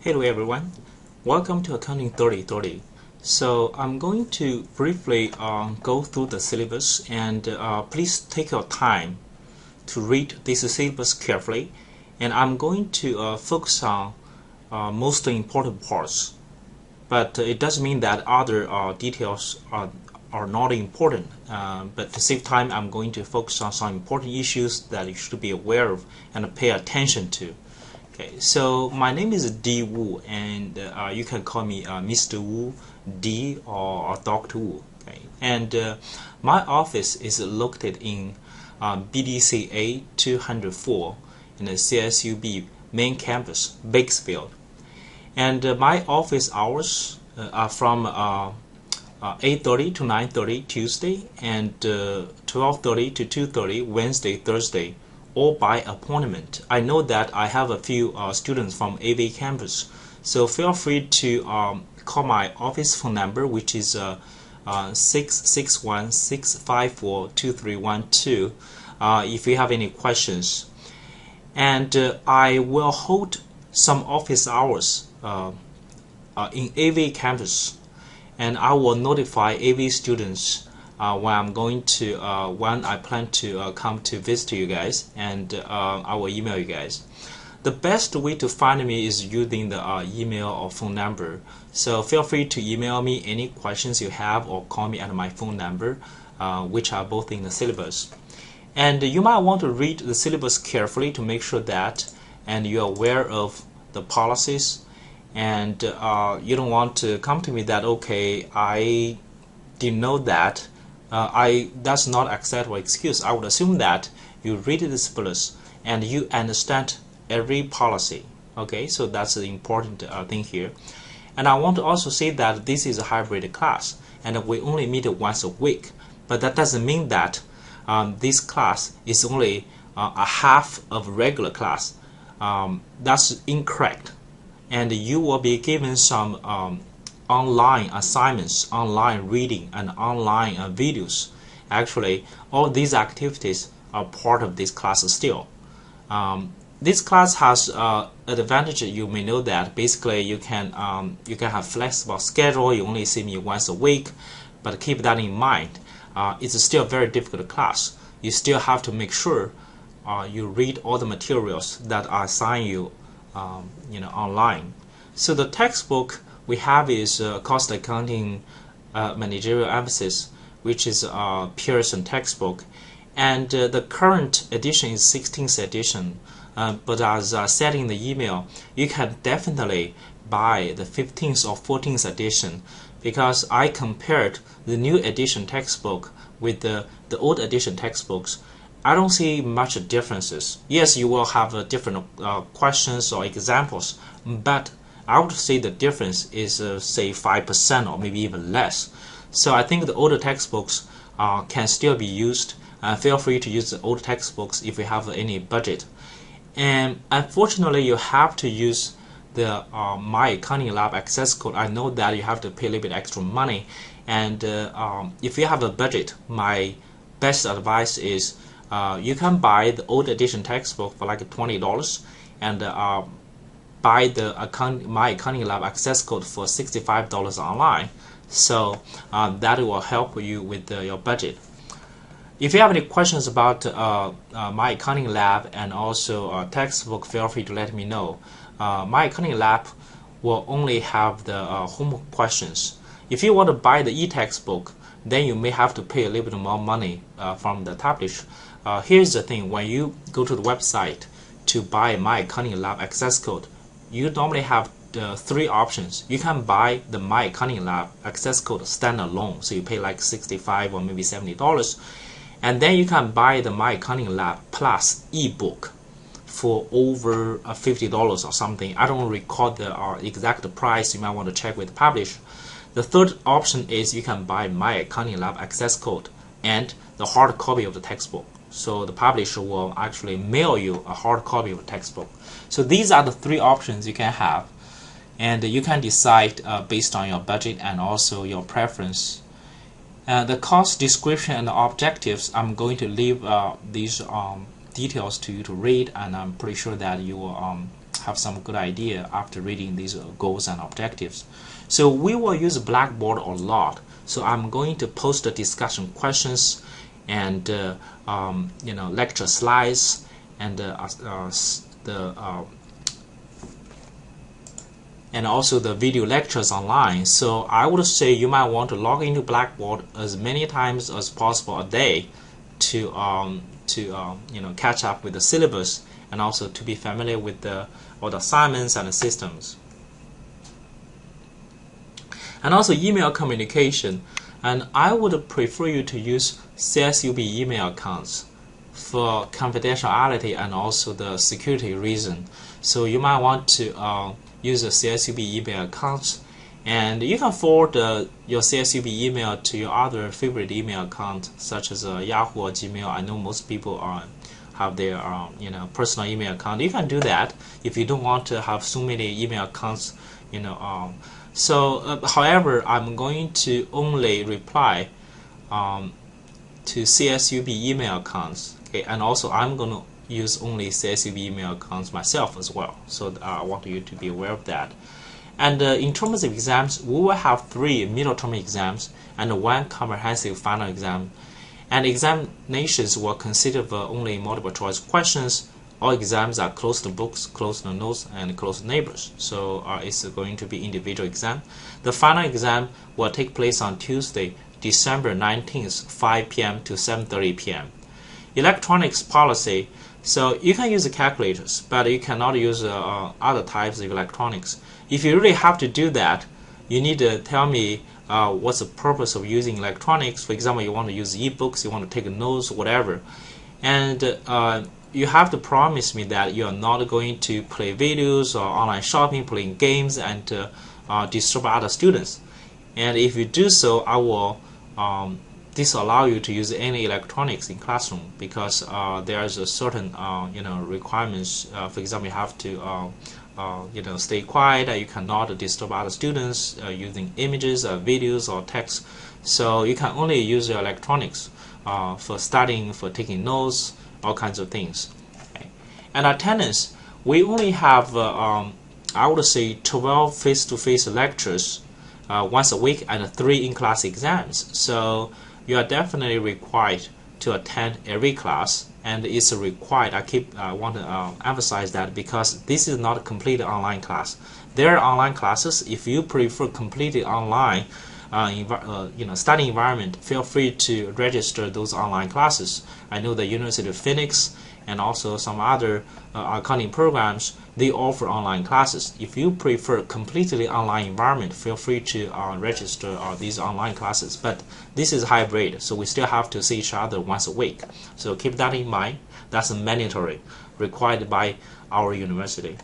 Hello everyone, welcome to Accounting 3030. So I'm going to briefly go through the syllabus, and please take your time to read this syllabus carefully, and I'm going to focus on most important parts, but it doesn't mean that other details are not important, but to save time I'm going to focus on some important issues that you should be aware of and pay attention to. Okay, so my name is D. Wu, and you can call me Mr. Wu, D, or Dr. Wu. Okay, and my office is located in BDCA 204 in the CSUB main campus, Bakersfield. And my office hours are from 8:30 to 9:30 Tuesday, and 12:30 to 2:30 Wednesday, Thursday, or by appointment. I know that I have a few students from AV campus, so feel free to call my office phone number, which is 661-654-2312 if you have any questions. And I will hold some office hours in AV campus, and I will notify AV students when I'm going to when I plan to come to visit you guys, and I will email you guys. The best way to find me is using the email or phone number, so feel free to email me any questions you have or call me at my phone number, which are both in the syllabus. And you might want to read the syllabus carefully to make sure that and you're aware of the policies, and you don't want to come to me that, okay, I didn't know that. That's not acceptable excuse. I would assume that you read the syllabus and you understand every policy. Okay, so that's the important thing here. And I want to also say that this is a hybrid class, and we only meet once a week. But that doesn't mean that this class is only a half of regular class. That's incorrect. And you will be given some online assignments, online reading, and online videos. Actually, all these activities are part of this class still. This class has advantage. You may know that basically you can have flexible schedule. You only see me once a week, but keep that in mind. It's still a very difficult class. You still have to make sure you read all the materials that I assign you, online. So the textbook we have is Cost Accounting Managerial Emphasis, which is a Pearson textbook, and the current edition is 16th edition. But as I said in the email, you can definitely buy the 15th or 14th edition, because I compared the new edition textbook with the old edition textbooks. I don't see much differences. Yes, you will have different questions or examples, but I would say the difference is say 5% or maybe even less. So I think the older textbooks can still be used. Feel free to use the old textbooks if you have any budget. And unfortunately, you have to use the My Accounting Lab access code. I know that you have to pay a little bit extra money, and if you have a budget, my best advice is you can buy the old edition textbook for like $20, and buy the My Accounting Lab access code for $65 online. So that will help you with your budget. If you have any questions about My Accounting Lab and also textbook, feel free to let me know. My Accounting Lab will only have the homework questions. If you want to buy the e-textbook, then you may have to pay a little bit more money from the publisher. Here's the thing: when you go to the website to buy My Accounting Lab access code, you normally have the three options. You can buy the My Accounting Lab access code standalone, so you pay like $65 or maybe $70, and then you can buy the My Accounting Lab Plus ebook for over $50 or something. I don't recall the exact price. You might want to check with the publisher. The third option is you can buy My Accounting Lab access code and the hard copy of the textbook. So the publisher will actually mail you a hard copy of the textbook. So these are the three options you can have, and you can decide based on your budget and also your preference. The course description and the objectives, I'm going to leave these details to you to read, and I'm pretty sure that you will have some good idea after reading these goals and objectives. So we will use Blackboard a lot. So I'm going to post the discussion questions and lecture slides and and also the video lectures online. So I would say you might want to log into Blackboard as many times as possible a day to catch up with the syllabus and also to be familiar with all the assignments and the systems. And also email communication, and I would prefer you to use CSUB email accounts for confidentiality and also the security reason. So you might want to use a CSUB email account, and you can forward your CSUB email to your other favorite email account such as Yahoo or Gmail. I know most people have their personal email account. You can do that if you don't want to have so many email accounts. However, I'm going to only reply to CSUB email accounts. Okay, and also I'm going to use only CSUB email accounts myself as well. So I want you to be aware of that. And in terms of exams, we will have 3 middle term exams and 1 comprehensive final exam. And examinations will consist of only multiple choice questions. All exams are closed books, closed notes, and closed neighbors. So it's going to be individual exam. The final exam will take place on Tuesday, December 19th, 5 p.m. to 7:30 p.m. Electronics policy. So you can use the calculators, but you cannot use other types of electronics. If you really have to do that, you need to tell me what's the purpose of using electronics. For example, you want to use e-books, you want to take notes, whatever. And you have to promise me that you are not going to play videos or online shopping, playing games, and disturb other students. And if you do so, I will disallow you to use any electronics in classroom, because there is a certain requirements. For example, you have to stay quiet. You cannot disturb other students using images, videos, or text. So you can only use your electronics for studying, for taking notes, all kinds of things. Okay. And attendance, we only have I would say 12 face-to-face lectures once a week and 3 in-class exams. So you are definitely required to attend every class, and it's required. I want to emphasize that, because this is not a completely online class. There are online classes. If you prefer completely online study environment, feel free to register those online classes. I know the University of Phoenix and also some other accounting programs, they offer online classes. If you prefer completely online environment, feel free to register these online classes. But this is hybrid, so we still have to see each other once a week. So keep that in mind. That's mandatory, required by our university.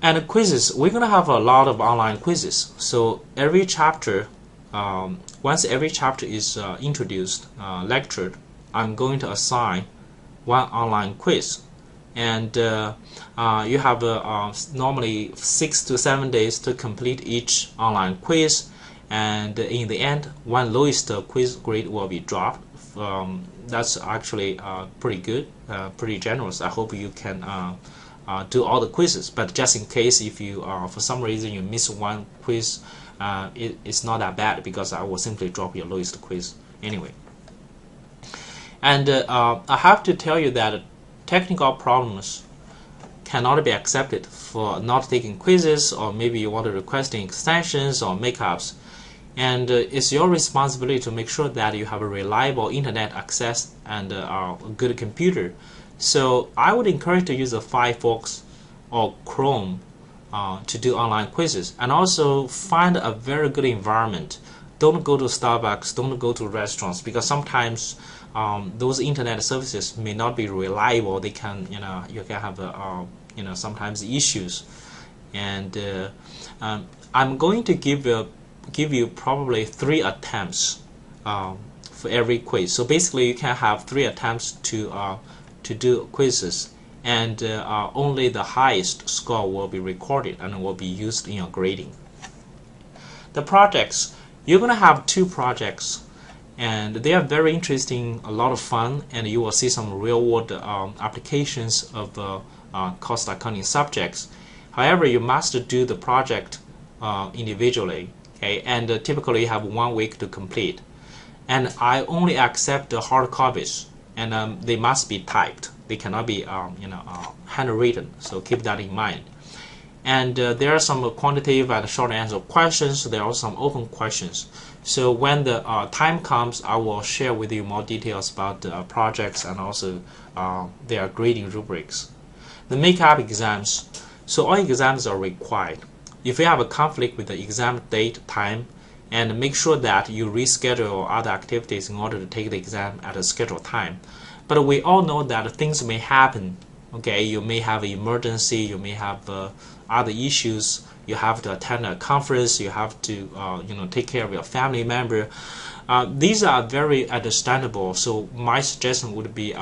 And quizzes, we're going to have a lot of online quizzes. So every chapter, once every chapter is introduced, lectured, I'm going to assign 1 online quiz. And you have normally 6 to 7 days to complete each online quiz. And in the end, 1 lowest quiz grade will be dropped. That's actually pretty good, pretty generous. I hope you can do all the quizzes, but just in case if you for some reason you miss 1 quiz, it's not that bad, because I will simply drop your lowest quiz anyway. And I have to tell you that technical problems cannot be accepted for not taking quizzes, or maybe you want to request extensions or makeups. And it's your responsibility to make sure that you have a reliable internet access and a good computer. So I would encourage to use a Firefox or Chrome to do online quizzes, and also find a very good environment. Don't go to Starbucks, don't go to restaurants, because sometimes those internet services may not be reliable. They can, you can have sometimes issues. And I'm going to give you probably 3 attempts for every quiz. So basically, you can have 3 attempts to do quizzes, and only the highest score will be recorded and will be used in your grading. The projects, you're going to have 2 projects, and they are very interesting, a lot of fun, and you will see some real-world applications of cost accounting subjects. However, you must do the project individually, okay, and typically you have 1 week to complete. And I only accept the hard copies, and they must be typed. They cannot be handwritten, so keep that in mind. And there are some quantitative and short answer questions. There are some open questions. So when the time comes, I will share with you more details about the projects and also their grading rubrics. The makeup exams. So all exams are required. If you have a conflict with the exam date, time, and make sure that you reschedule other activities in order to take the exam at a scheduled time. But we all know that things may happen. Okay, you may have an emergency, you may have other issues, you have to attend a conference, you have to take care of your family member. These are very understandable, so my suggestion would be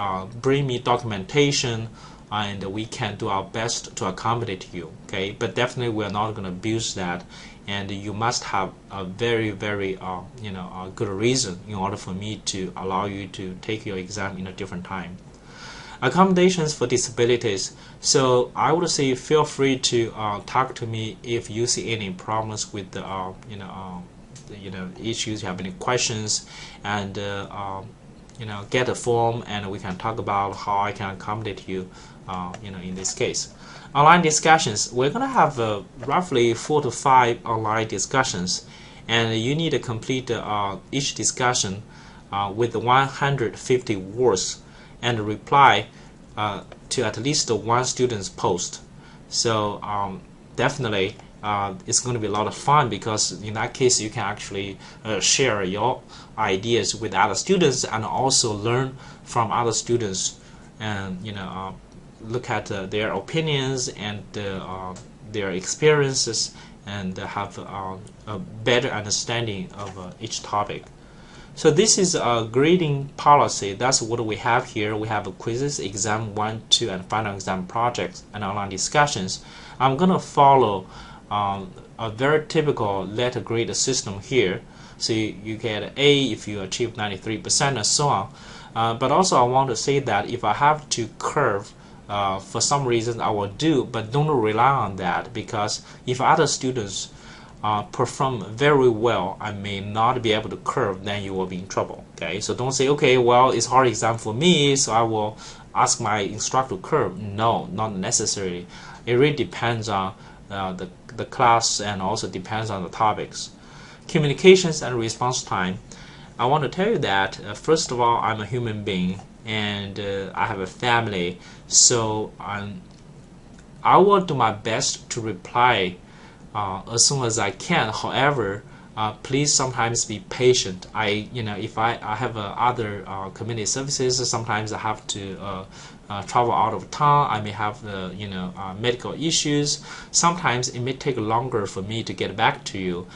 bring me documentation and we can do our best to accommodate you. Okay, but definitely we're not going to abuse that, and you must have a very good reason in order for me to allow you to take your exam in a different time. Accommodations for disabilities. So I would say feel free to talk to me if you see any problems with the issues, you have any questions, and get a form and we can talk about how I can accommodate you in this case. Online discussions. We're gonna have roughly 4 to 5 online discussions, and you need to complete each discussion with 150 words and reply to at least one student's post. So definitely it's going to be a lot of fun, because in that case you can actually share your ideas with other students and also learn from other students, and look at their opinions and their experiences, and have a better understanding of each topic. So this is a grading policy. That's what we have here. We have quizzes, exam 1, 2, and final exam projects, and online discussions. I'm going to follow a very typical letter grade system here. So you get an A if you achieve 93% and so on. But also I want to say that if I have to curve for some reason, I will do, but don't rely on that, because if other students perform very well, I may not be able to curve, then you will be in trouble. Okay, so don't say, okay, well, it's hard exam for me, so I will ask my instructor to curve. No, not necessarily. It really depends on the class, and also depends on the topics. Communications and response time. I want to tell you that first of all, I'm a human being, and I have a family, so I will do my best to reply as soon as I can. However, please sometimes be patient. If I have other community services, sometimes I have to travel out of town. I may have medical issues. Sometimes it may take longer for me to get back to you,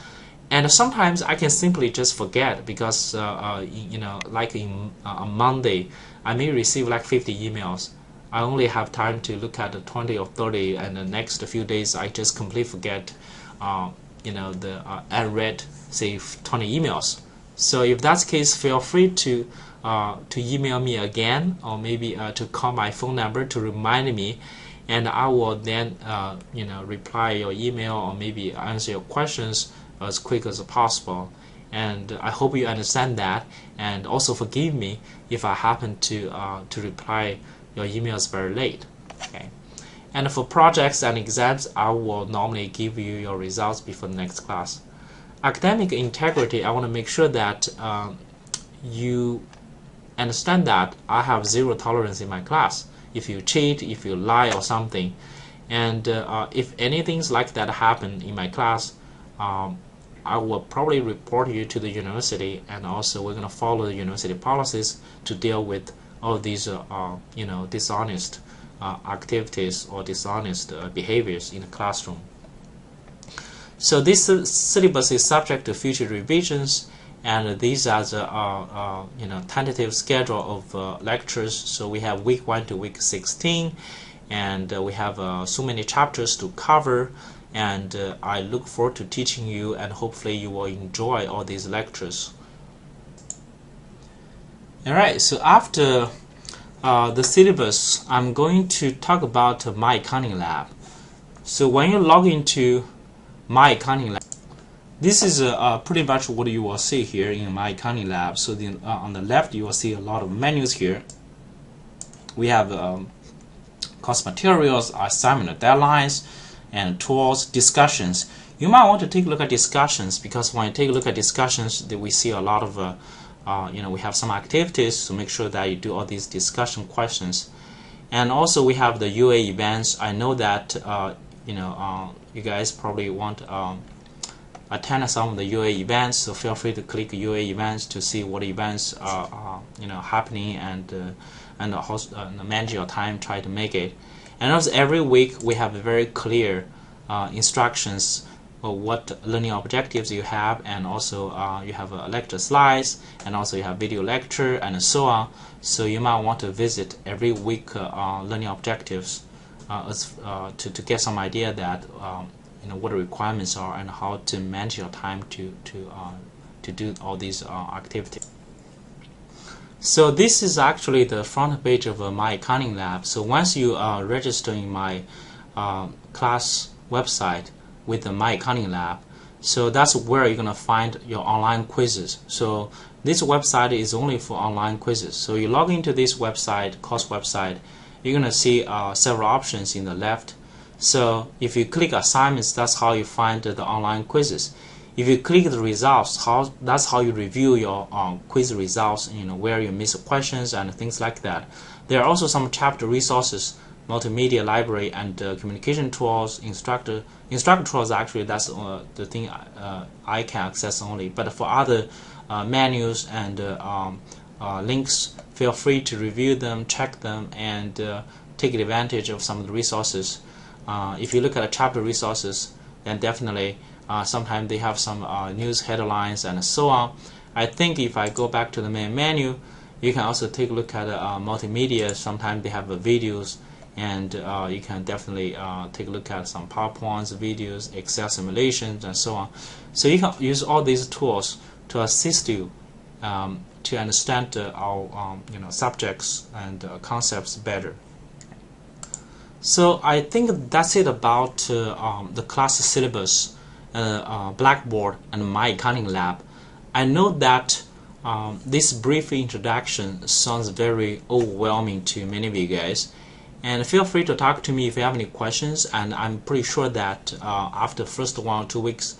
and sometimes I can simply just forget, because like in a Monday, I may receive like 50 emails. I only have time to look at 20 or 30, and the next few days I just completely forget I read say 20 emails. So if that's the case, feel free to email me again, or maybe to call my phone number to remind me, and I will then reply your email, or maybe answer your questions as quick as possible. And I hope you understand that, and also forgive me if I happen to reply your emails very late. Okay. And for projects and exams, I will normally give you your results before the next class. Academic integrity, I want to make sure that you understand that I have zero tolerance in my class. If you cheat, if you lie or something, and if anything like that happen in my class, I will probably report you to the university, and also we're going to follow the university policies to deal with all these dishonest activities or dishonest behaviors in the classroom. So this syllabus is subject to future revisions, and these are the tentative schedule of lectures. So we have week 1 to week 16, and we have so many chapters to cover, and I look forward to teaching you, and hopefully you will enjoy all these lectures. Alright, so after the syllabus, I'm going to talk about My Accounting Lab. So when you log into My Accounting Lab, this is pretty much what you will see here in My Accounting Lab. So on the left, you will see a lot of menus here. We have course materials, assignment deadlines, and tools, discussions. You might want to take a look at discussions, because when you take a look at discussions, we see a lot of we have some activities, so make sure that you do all these discussion questions. And also we have the UA events. I know that you guys probably want to attend some of the UA events, so feel free to click UA events to see what events are happening, and manage your time, try to make it. And also every week we have very clear instructions of what learning objectives you have, and also you have lecture slides, and also you have video lecture, and so on. So you might want to visit every week learning objectives to get some idea that what the requirements are and how to manage your time to do all these activities. So this is actually the front page of My Accounting Lab. So once you register in my class website with the My Accounting Lab, so that's where you're gonna find your online quizzes. So this website is only for online quizzes. So you log into this website, course website, you're gonna see several options in the left. So if you click assignments, that's how you find the online quizzes. If you click the results, that's how you review your quiz results, where you miss questions and things like that. There are also some chapter resources, multimedia library, and communication tools, instructor tools. Actually, that's the thing I can access only. But for other menus and links, feel free to review them, check them, and take advantage of some of the resources. If you look at chapter resources, then definitely sometimes they have some news headlines and so on. I think if I go back to the main menu, you can also take a look at multimedia. Sometimes they have videos, and you can definitely take a look at some PowerPoints, videos, Excel simulations, and so on. So you can use all these tools to assist you to understand our subjects and concepts better. So I think that's it about the class syllabus, Blackboard, and My Accounting Lab. I know that this brief introduction sounds very overwhelming to many of you guys, and feel free to talk to me if you have any questions, and I'm pretty sure that after the first 1 or 2 weeks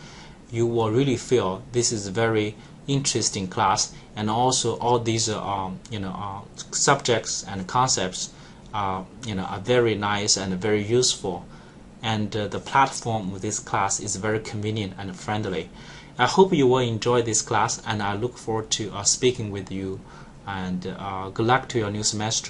you will really feel this is a very interesting class, and also all these subjects and concepts are very nice and very useful, and the platform of this class is very convenient and friendly. I hope you will enjoy this class, and I look forward to speaking with you, and good luck to your new semester.